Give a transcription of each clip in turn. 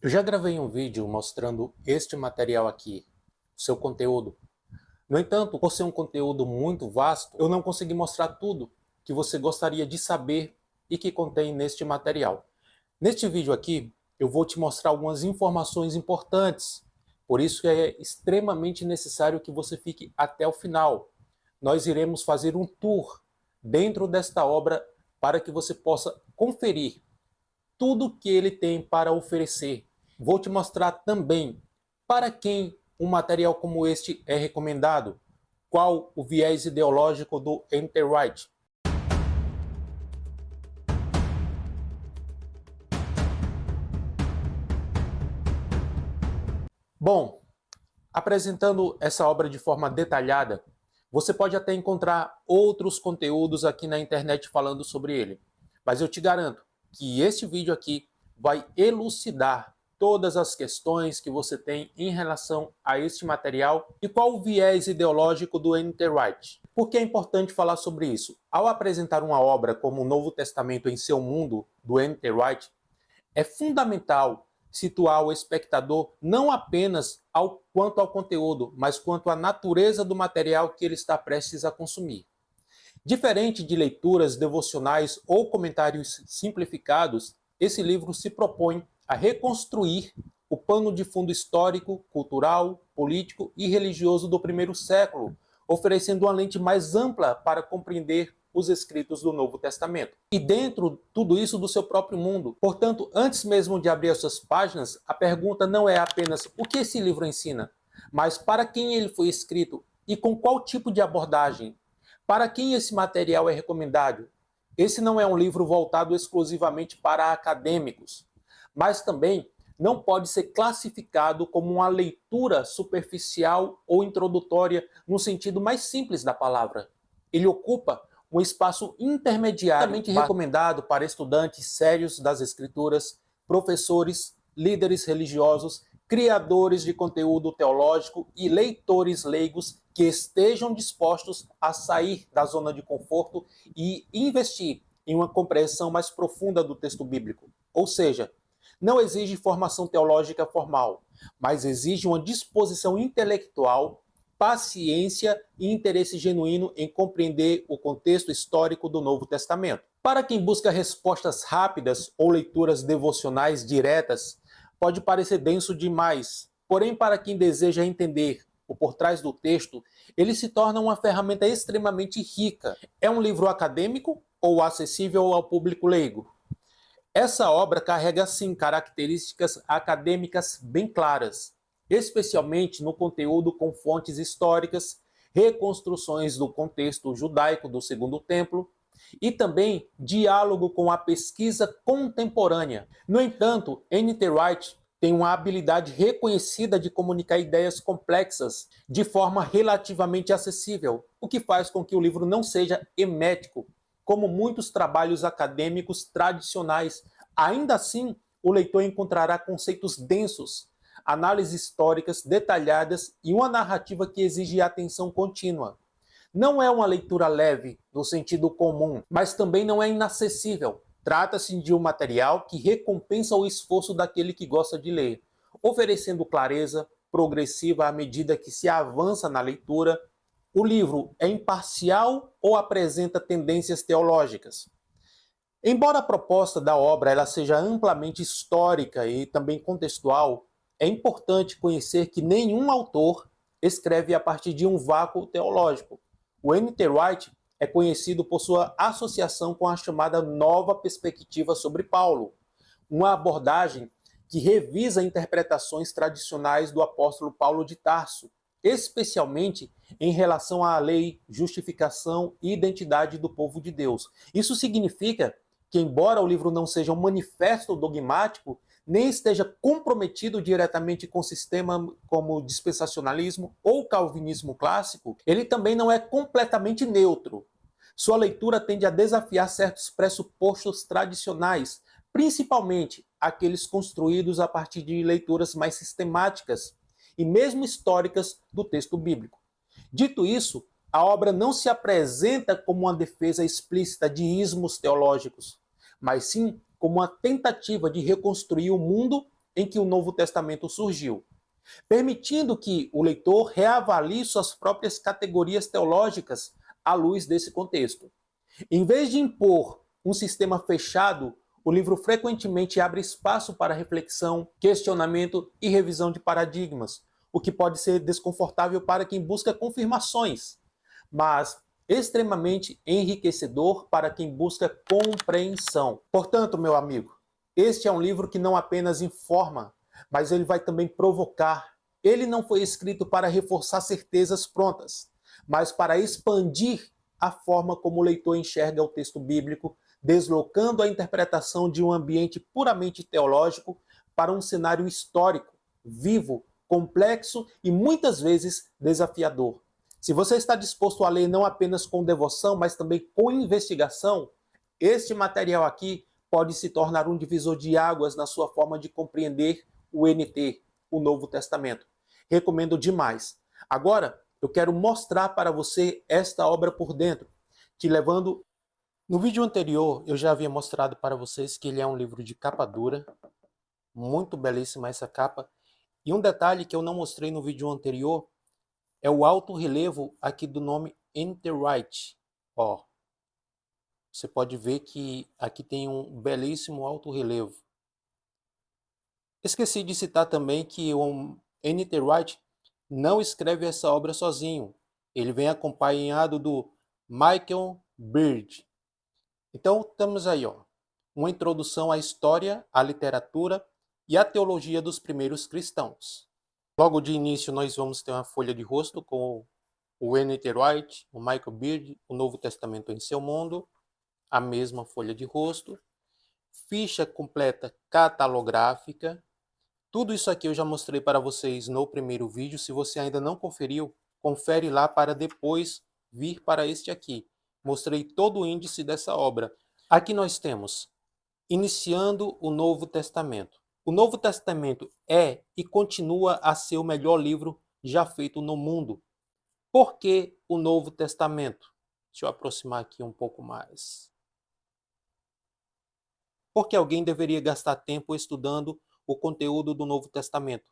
Eu já gravei um vídeo mostrando este material aqui, o seu conteúdo. No entanto, por ser um conteúdo muito vasto, eu não consegui mostrar tudo que você gostaria de saber e que contém neste material. Neste vídeo aqui, eu vou te mostrar algumas informações importantes, por isso é extremamente necessário que você fique até o final. Nós iremos fazer um tour dentro desta obra para que você possa conferir tudo que ele tem para oferecer. Vou te mostrar também para quem um material como este é recomendado, qual o viés ideológico do Enterwright. Bom, apresentando essa obra de forma detalhada, você pode até encontrar outros conteúdos aqui na internet falando sobre ele, mas eu te garanto que este vídeo aqui vai elucidar todas as questões que você tem em relação a este material e qual o viés ideológico do Enterwright. Por que é importante falar sobre isso? Ao apresentar uma obra como o Novo Testamento em seu mundo, do Enterwright, é fundamental situar o espectador não apenas quanto ao conteúdo, mas quanto à natureza do material que ele está prestes a consumir. Diferente de leituras devocionais ou comentários simplificados, esse livro se propõe a reconstruir o pano de fundo histórico, cultural, político e religioso do primeiro século, oferecendo uma lente mais ampla para compreender os escritos do Novo Testamento. E dentro tudo isso do seu próprio mundo. Portanto, antes mesmo de abrir as suas páginas, a pergunta não é apenas o que esse livro ensina, mas para quem ele foi escrito e com qual tipo de abordagem. Para quem esse material é recomendado? Esse não é um livro voltado exclusivamente para acadêmicos, mas também não pode ser classificado como uma leitura superficial ou introdutória no sentido mais simples da palavra. Ele ocupa um espaço intermediário, recomendado para estudantes sérios das escrituras, professores, líderes religiosos, criadores de conteúdo teológico e leitores leigos que estejam dispostos a sair da zona de conforto e investir em uma compreensão mais profunda do texto bíblico. Ou seja, não exige formação teológica formal, mas exige uma disposição intelectual, paciência e interesse genuíno em compreender o contexto histórico do Novo Testamento. Para quem busca respostas rápidas ou leituras devocionais diretas, pode parecer denso demais. Porém, para quem deseja entender o por trás do texto, ele se torna uma ferramenta extremamente rica. É um livro acadêmico ou acessível ao público leigo? Essa obra carrega, sim, características acadêmicas bem claras, especialmente no conteúdo com fontes históricas, reconstruções do contexto judaico do Segundo Templo e também diálogo com a pesquisa contemporânea. No entanto, N.T. Wright tem uma habilidade reconhecida de comunicar ideias complexas de forma relativamente acessível, o que faz com que o livro não seja hermético, como muitos trabalhos acadêmicos tradicionais. Ainda assim, o leitor encontrará conceitos densos, análises históricas detalhadas e uma narrativa que exige atenção contínua. Não é uma leitura leve, no sentido comum, mas também não é inacessível. Trata-se de um material que recompensa o esforço daquele que gosta de ler, oferecendo clareza progressiva à medida que se avança na leitura. O livro é imparcial ou apresenta tendências teológicas? Embora a proposta da obra ela seja amplamente histórica e também contextual, é importante conhecer que nenhum autor escreve a partir de um vácuo teológico. O N.T. Wright é conhecido por sua associação com a chamada nova perspectiva sobre Paulo, uma abordagem que revisa interpretações tradicionais do apóstolo Paulo de Tarso, especialmente em relação à lei, justificação e identidade do povo de Deus. Isso significa que, embora o livro não seja um manifesto dogmático, nem esteja comprometido diretamente com sistemas como dispensacionalismo ou calvinismo clássico, ele também não é completamente neutro. Sua leitura tende a desafiar certos pressupostos tradicionais, principalmente aqueles construídos a partir de leituras mais sistemáticas e mesmo históricas do texto bíblico. Dito isso, a obra não se apresenta como uma defesa explícita de ismos teológicos, mas sim como uma tentativa de reconstruir o mundo em que o Novo Testamento surgiu, permitindo que o leitor reavalie suas próprias categorias teológicas à luz desse contexto. Em vez de impor um sistema fechado, o livro frequentemente abre espaço para reflexão, questionamento e revisão de paradigmas, o que pode ser desconfortável para quem busca confirmações, mas extremamente enriquecedor para quem busca compreensão. Portanto, meu amigo, este é um livro que não apenas informa, mas ele vai também provocar. Ele não foi escrito para reforçar certezas prontas, mas para expandir a forma como o leitor enxerga o texto bíblico, deslocando a interpretação de um ambiente puramente teológico para um cenário histórico, vivo, complexo e muitas vezes desafiador. Se você está disposto a ler não apenas com devoção, mas também com investigação, este material aqui pode se tornar um divisor de águas na sua forma de compreender o NT, o Novo Testamento. Recomendo demais. Agora, eu quero mostrar para você esta obra por dentro, te levando... No vídeo anterior, eu já havia mostrado para vocês que ele é um livro de capa dura, muito belíssima essa capa. E um detalhe que eu não mostrei no vídeo anterior é o alto relevo aqui do nome Enterwrite. Ó, você pode ver que aqui tem um belíssimo alto relevo. Esqueci de citar também que o Enterwrite não escreve essa obra sozinho. Ele vem acompanhado do Michael Beard. Então, temos aí uma introdução à história, à literatura e à teologia dos primeiros cristãos. Logo de início, nós vamos ter uma folha de rosto com o N.T. Wright, o Michael Beard, o Novo Testamento em seu mundo, a mesma folha de rosto, ficha completa catalográfica. Tudo isso aqui eu já mostrei para vocês no primeiro vídeo. Se você ainda não conferiu, confere lá para depois vir para este aqui. Mostrei todo o índice dessa obra. Aqui nós temos iniciando o Novo Testamento. O Novo Testamento é e continua a ser o melhor livro já feito no mundo. Por que o Novo Testamento? Deixa eu aproximar aqui um pouco mais. Por que alguém deveria gastar tempo estudando o conteúdo do Novo Testamento?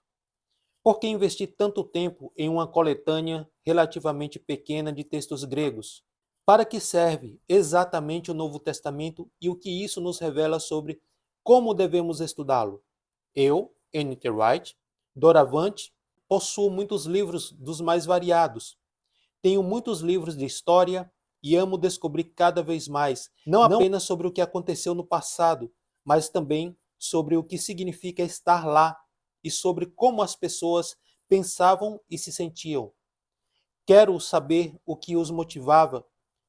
Por que investir tanto tempo em uma coletânea relativamente pequena de textos gregos? Para que serve exatamente o Novo Testamento e o que isso nos revela sobre como devemos estudá-lo? Eu, N.T. Wright, doravante, possuo muitos livros dos mais variados. Tenho muitos livros de história e amo descobrir cada vez mais, não apenas sobre o que aconteceu no passado, mas também sobre o que significa estar lá e sobre como as pessoas pensavam e se sentiam. Quero saber o que os motivava.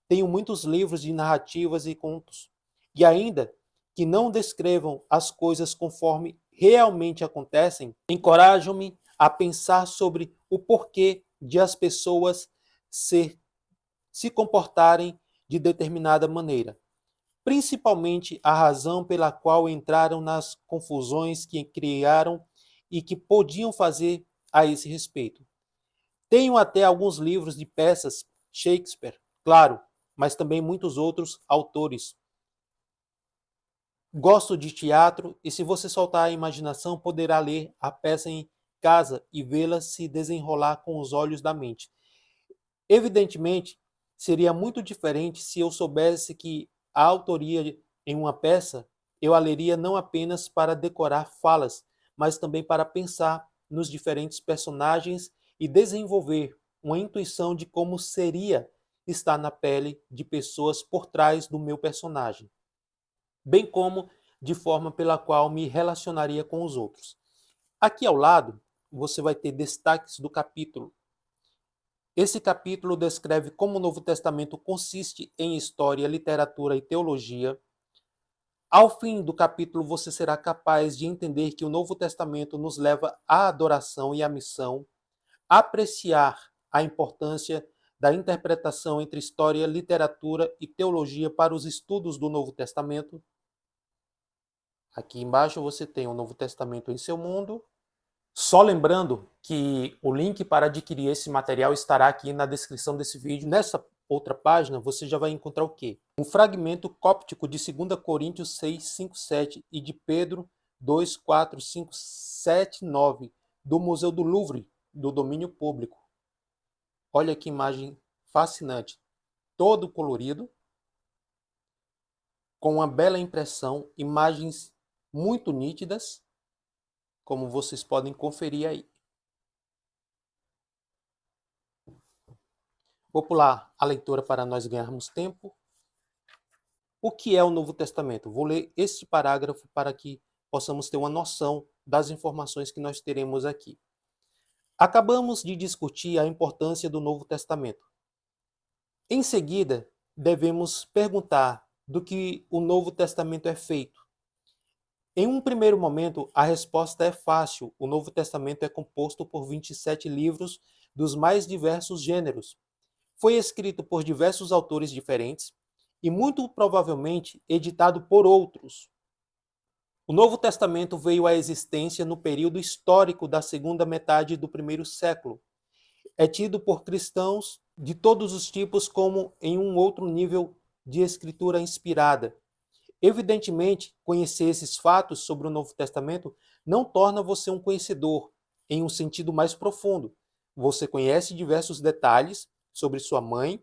Tenho muitos livros de narrativas e contos, e ainda que não descrevam as coisas conforme realmente acontecem, encorajam-me a pensar sobre o porquê de as pessoas se comportarem de determinada maneira, principalmente a razão pela qual entraram nas confusões que criaram e que podiam fazer a esse respeito. Tenho até alguns livros de peças Shakespeare, claro, mas também muitos outros autores. Gosto de teatro e se você soltar a imaginação, poderá ler a peça em casa e vê-la se desenrolar com os olhos da mente. Evidentemente, seria muito diferente se eu soubesse que a autoria em uma peça eu a leria não apenas para decorar falas, mas também para pensar nos diferentes personagens e desenvolver uma intuição de como seria estar na pele de pessoas por trás do meu personagem, bem como de forma pela qual me relacionaria com os outros. Aqui ao lado, você vai ter destaques do capítulo. Esse capítulo descreve como o Novo Testamento consiste em história, literatura e teologia. Ao fim do capítulo, você será capaz de entender que o Novo Testamento nos leva à adoração e à missão, apreciar a importância da interpretação entre história, literatura e teologia para os estudos do Novo Testamento. Aqui embaixo você tem o Novo Testamento em seu mundo. Só lembrando que o link para adquirir esse material estará aqui na descrição desse vídeo. Nessa outra página você já vai encontrar o quê? Um fragmento cóptico de 2 Coríntios 6, 5, 7 e de Pedro 2, 4, 5, 7, 9 do Museu do Louvre, do domínio público. Olha que imagem fascinante. Todo colorido, com uma bela impressão, imagens muito nítidas, como vocês podem conferir aí. Vou pular a leitura para nós ganharmos tempo. O que é o Novo Testamento? Vou ler este parágrafo para que possamos ter uma noção das informações que nós teremos aqui. Acabamos de discutir a importância do Novo Testamento. Em seguida, devemos perguntar do que o Novo Testamento é feito. Em um primeiro momento, a resposta é fácil. O Novo Testamento é composto por 27 livros dos mais diversos gêneros. Foi escrito por diversos autores diferentes e muito provavelmente editado por outros. O Novo Testamento veio à existência no período histórico da segunda metade do primeiro século. É tido por cristãos de todos os tipos como em um outro nível de escritura inspirada. Evidentemente, conhecer esses fatos sobre o Novo Testamento não torna você um conhecedor em um sentido mais profundo. Você conhece diversos detalhes sobre sua mãe,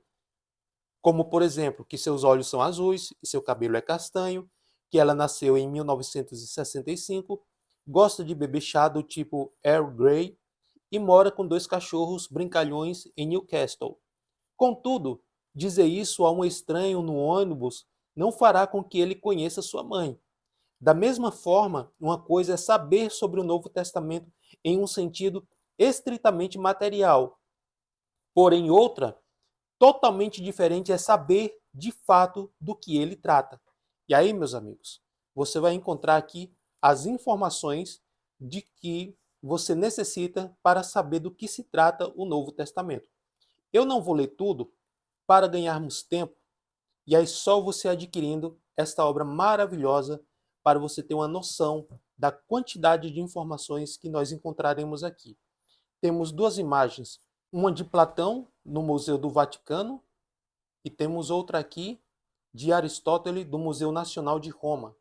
como, por exemplo, que seus olhos são azuis e seu cabelo é castanho, que ela nasceu em 1965, gosta de beber chá do tipo Earl Grey e mora com 2 cachorros brincalhões em Newcastle. Contudo, dizer isso a um estranho no ônibus não fará com que ele conheça sua mãe. Da mesma forma, uma coisa é saber sobre o Novo Testamento em um sentido estritamente material, porém outra, totalmente diferente, é saber de fato do que ele trata. E aí, meus amigos, você vai encontrar aqui as informações de que você necessita para saber do que se trata o Novo Testamento. Eu não vou ler tudo para ganharmos tempo, e aí só você adquirindo esta obra maravilhosa para você ter uma noção da quantidade de informações que nós encontraremos aqui. Temos 2 imagens, uma de Platão no Museu do Vaticano e temos outra aqui de Aristóteles do Museu Nacional de Roma.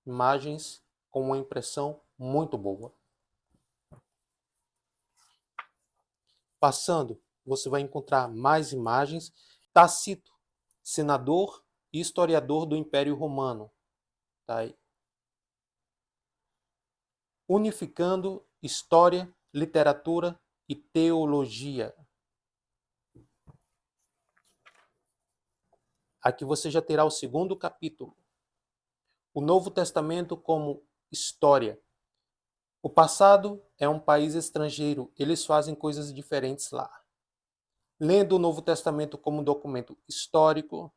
Imagens com uma impressão muito boa. Passando, você vai encontrar mais imagens. Tácito, senador e historiador do Império Romano. Tá aí. Unificando história, literatura e teologia. Aqui você já terá o 2º capítulo. O Novo Testamento como história. O passado é um país estrangeiro, eles fazem coisas diferentes lá. Lendo o Novo Testamento como documento histórico.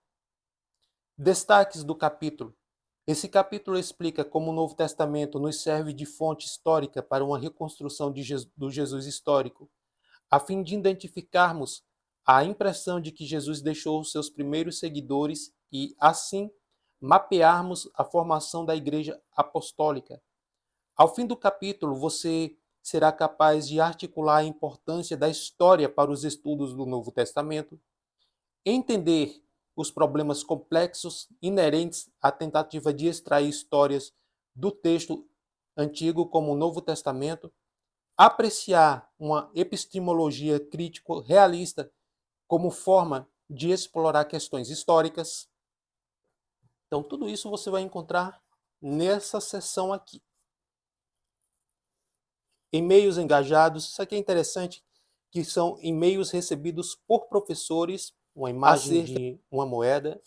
Destaques do capítulo. Esse capítulo explica como o Novo Testamento nos serve de fonte histórica para uma reconstrução do Jesus histórico, a fim de identificarmos a impressão de que Jesus deixou os seus primeiros seguidores e, assim, mapearmos a formação da Igreja Apostólica. Ao fim do capítulo, você será capaz de articular a importância da história para os estudos do Novo Testamento, entender os problemas complexos inerentes à tentativa de extrair histórias do texto antigo como o Novo Testamento, apreciar uma epistemologia crítico-realista como forma de explorar questões históricas. Então, tudo isso você vai encontrar nessa seção aqui. E-mails engajados, isso aqui é interessante, que são e-mails recebidos por professores, uma imagem de uma moeda.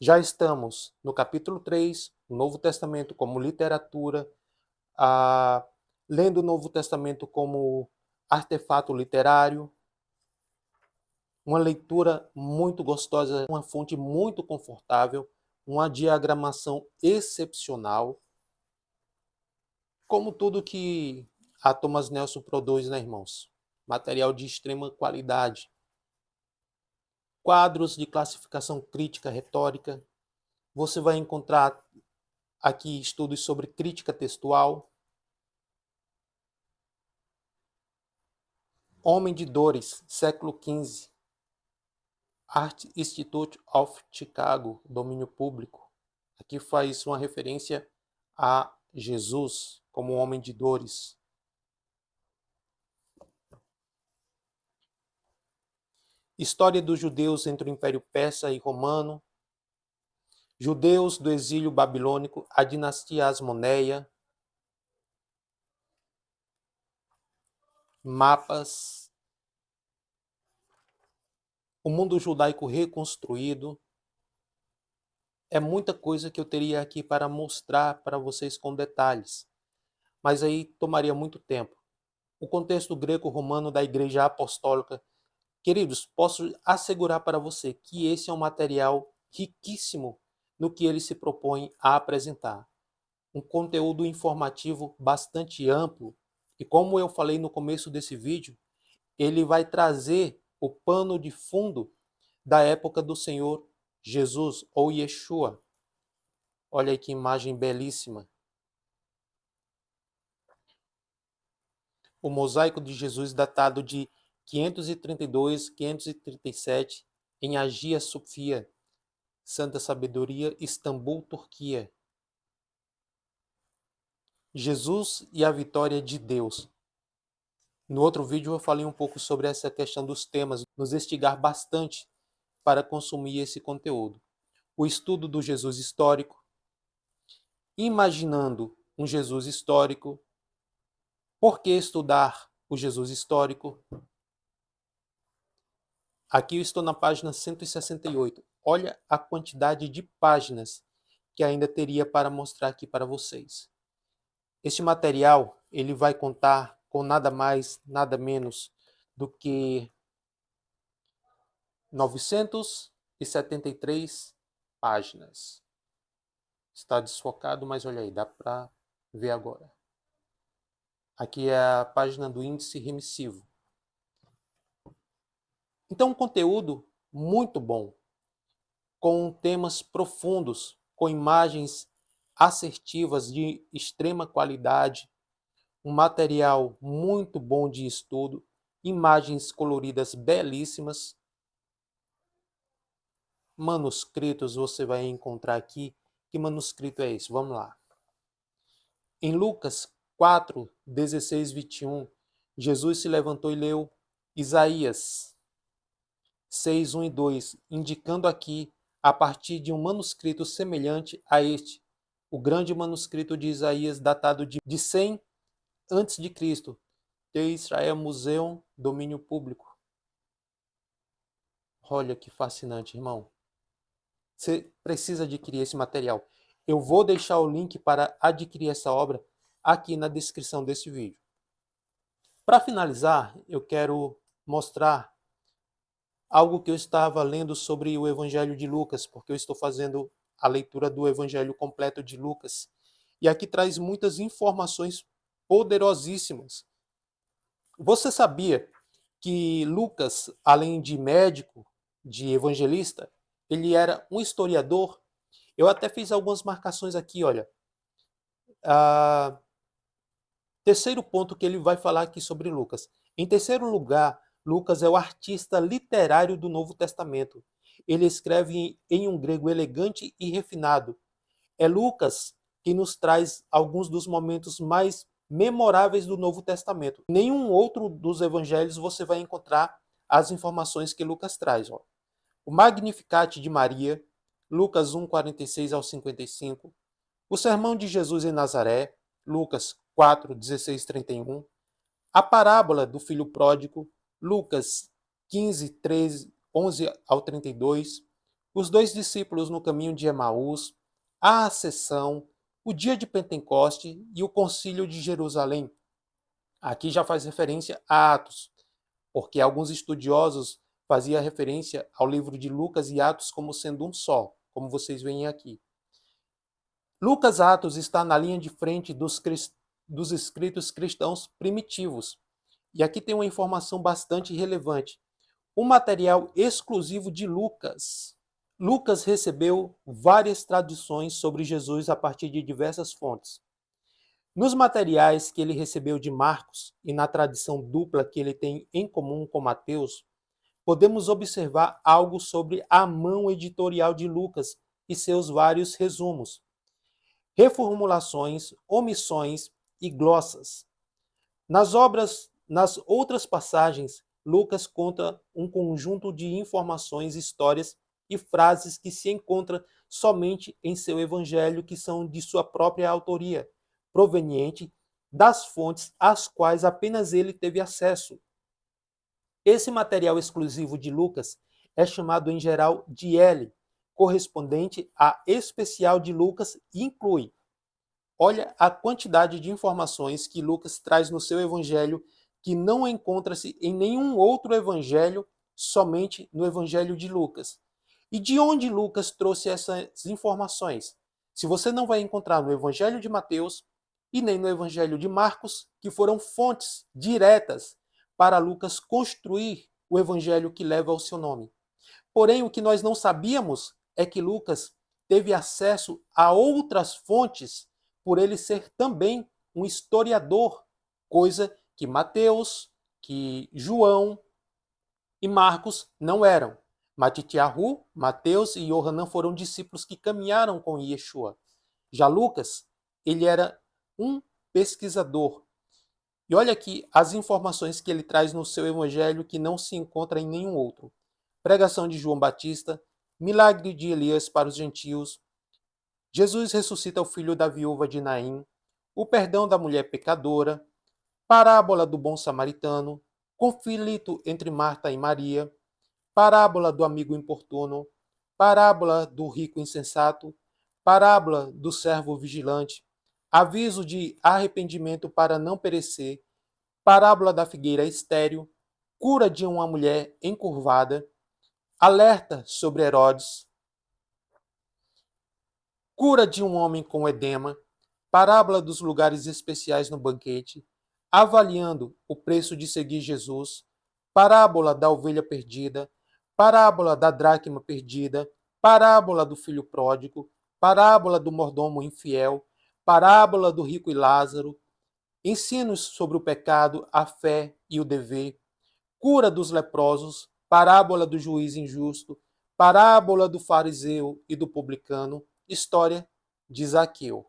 Já estamos no capítulo 3, o Novo Testamento como literatura, lendo o Novo Testamento como artefato literário, uma leitura muito gostosa, uma fonte muito confortável, uma diagramação excepcional, como tudo que a Thomas Nelson produz, né, irmãos? Material de extrema qualidade. Quadros de classificação crítica retórica. Você vai encontrar aqui estudos sobre crítica textual. Homem de Dores, século XV. Art Institute of Chicago, domínio público. Aqui faz uma referência a Jesus como homem de dores. História dos judeus entre o Império Persa e Romano. Judeus do exílio babilônico, a dinastia Asmoneia. Mapas. O mundo judaico reconstruído. É muita coisa que eu teria aqui para mostrar para vocês com detalhes, mas aí tomaria muito tempo. O contexto greco-romano da Igreja Apostólica. Queridos, posso assegurar para você que esse é um material riquíssimo no que ele se propõe a apresentar. Um conteúdo informativo bastante amplo e, como eu falei no começo desse vídeo, ele vai trazer o pano de fundo da época do Senhor Jesus ou Yeshua. Olha aí que imagem belíssima. O mosaico de Jesus datado de 532, 537 em Hagia Sofia, Santa Sabedoria, Istambul, Turquia. Jesus e a vitória de Deus. No outro vídeo eu falei um pouco sobre essa questão dos temas, nos instigar bastante para consumir esse conteúdo. O estudo do Jesus histórico, imaginando um Jesus histórico. Por que estudar o Jesus histórico? Aqui eu estou na página 168. Olha a quantidade de páginas que ainda teria para mostrar aqui para vocês. Este material ele vai contar com nada mais, nada menos do que 973 páginas. Está desfocado, mas olha aí, dá para ver agora. Aqui é a página do índice remissivo. Então, um conteúdo muito bom, com temas profundos, com imagens assertivas de extrema qualidade, um material muito bom de estudo, imagens coloridas belíssimas, manuscritos você vai encontrar aqui. Que manuscrito é esse? Vamos lá. Em Lucas 4, 16, 21, Jesus se levantou e leu Isaías 6, 1 e 2, indicando aqui, a partir de um manuscrito semelhante a este, o grande manuscrito de Isaías, datado de 100 a.C., de Israel Museum, domínio público. Olha que fascinante, irmão. Você precisa adquirir esse material. Eu vou deixar o link para adquirir essa obra aqui na descrição desse vídeo. Para finalizar, eu quero mostrar algo que eu estava lendo sobre o Evangelho de Lucas, porque eu estou fazendo a leitura do Evangelho completo de Lucas. E aqui traz muitas informações poderosíssimas. Você sabia que Lucas, além de médico, de evangelista, ele era um historiador? Eu até fiz algumas marcações aqui, olha. Terceiro ponto que ele vai falar aqui sobre Lucas. Em terceiro lugar, Lucas é o artista literário do Novo Testamento. Ele escreve em um grego elegante e refinado. É Lucas que nos traz alguns dos momentos mais memoráveis do Novo Testamento. Nenhum outro dos evangelhos você vai encontrar as informações que Lucas traz. Ó. O Magnificat de Maria, Lucas 1, 46 ao 55. O Sermão de Jesus em Nazaré, Lucas 4, 16, 31. A parábola do filho pródigo, Lucas 15, 13, 11 ao 32. Os dois discípulos no caminho de Emaús, a ascensão, o dia de Pentecoste e o concílio de Jerusalém. Aqui já faz referência a Atos, porque alguns estudiosos faziam referência ao livro de Lucas e Atos como sendo um só, como vocês veem aqui. Lucas Atos está na linha de frente dos escritos cristãos primitivos. E aqui tem uma informação bastante relevante. Um material exclusivo de Lucas. Lucas recebeu várias traduções sobre Jesus a partir de diversas fontes. Nos materiais que ele recebeu de Marcos e na tradição dupla que ele tem em comum com Mateus, podemos observar algo sobre a mão editorial de Lucas e seus vários resumos, reformulações, omissões e glossas. Nas outras passagens, Lucas conta um conjunto de informações, histórias e frases que se encontra somente em seu evangelho, que são de sua própria autoria, proveniente das fontes às quais apenas ele teve acesso. Esse material exclusivo de Lucas é chamado em geral de L, correspondente a especial de Lucas, e inclui. Olha a quantidade de informações que Lucas traz no seu evangelho, que não encontra-se em nenhum outro evangelho, somente no evangelho de Lucas. E de onde Lucas trouxe essas informações? Se você não vai encontrar no evangelho de Mateus e nem no evangelho de Marcos, que foram fontes diretas para Lucas construir o evangelho que leva ao seu nome. Porém, o que nós não sabíamos é que Lucas teve acesso a outras fontes, por ele ser também um historiador, coisa que Mateus, que João e Marcos não eram. Matityahu, Mateus e Yohanan foram discípulos que caminharam com Yeshua. Já Lucas, ele era um pesquisador. E olha aqui as informações que ele traz no seu evangelho que não se encontra em nenhum outro. Pregação de João Batista, milagre de Elias para os gentios, Jesus ressuscita o filho da viúva de Naim, o perdão da mulher pecadora, parábola do bom samaritano, conflito entre Marta e Maria, parábola do amigo importuno, parábola do rico insensato, parábola do servo vigilante, aviso de arrependimento para não perecer, parábola da figueira estéril, cura de uma mulher encurvada, alerta sobre Herodes, cura de um homem com edema, parábola dos lugares especiais no banquete, avaliando o preço de seguir Jesus, parábola da ovelha perdida, parábola da dracma perdida, parábola do filho pródigo, parábola do mordomo infiel, parábola do rico e Lázaro, ensinos sobre o pecado, a fé e o dever, cura dos leprosos, parábola do juiz injusto, parábola do fariseu e do publicano, história de Zaqueu.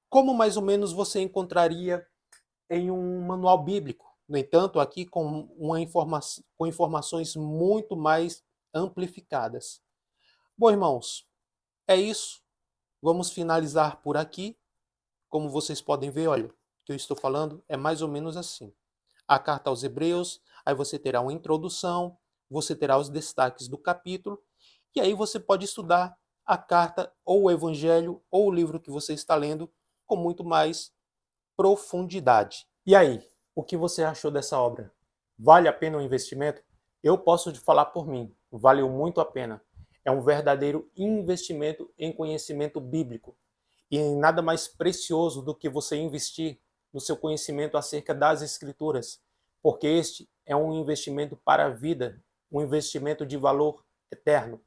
Como mais ou menos você encontraria em um manual bíblico. No entanto, aqui com informações muito mais amplificadas. Bom, irmãos, é isso. Vamos finalizar por aqui. Como vocês podem ver, olha, o que eu estou falando é mais ou menos assim. A carta aos Hebreus, aí você terá uma introdução, você terá os destaques do capítulo, e aí você pode estudar a carta ou o evangelho ou o livro que você está lendo com muito mais profundidade. E aí, o que você achou dessa obra? Vale a pena o investimento? Eu posso te falar por mim, valeu muito a pena. É um verdadeiro investimento em conhecimento bíblico. E em nada mais precioso do que você investir no seu conhecimento acerca das Escrituras, porque este é um investimento para a vida, um investimento de valor eterno.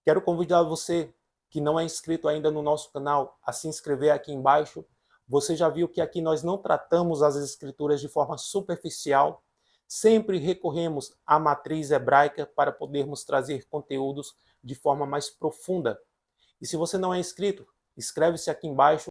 Quero convidar você que não é inscrito ainda no nosso canal a se inscrever aqui embaixo. Você já viu que aqui nós não tratamos as Escrituras de forma superficial, sempre recorremos à matriz hebraica para podermos trazer conteúdos de forma mais profunda. E se você não é inscrito, inscreve-se aqui embaixo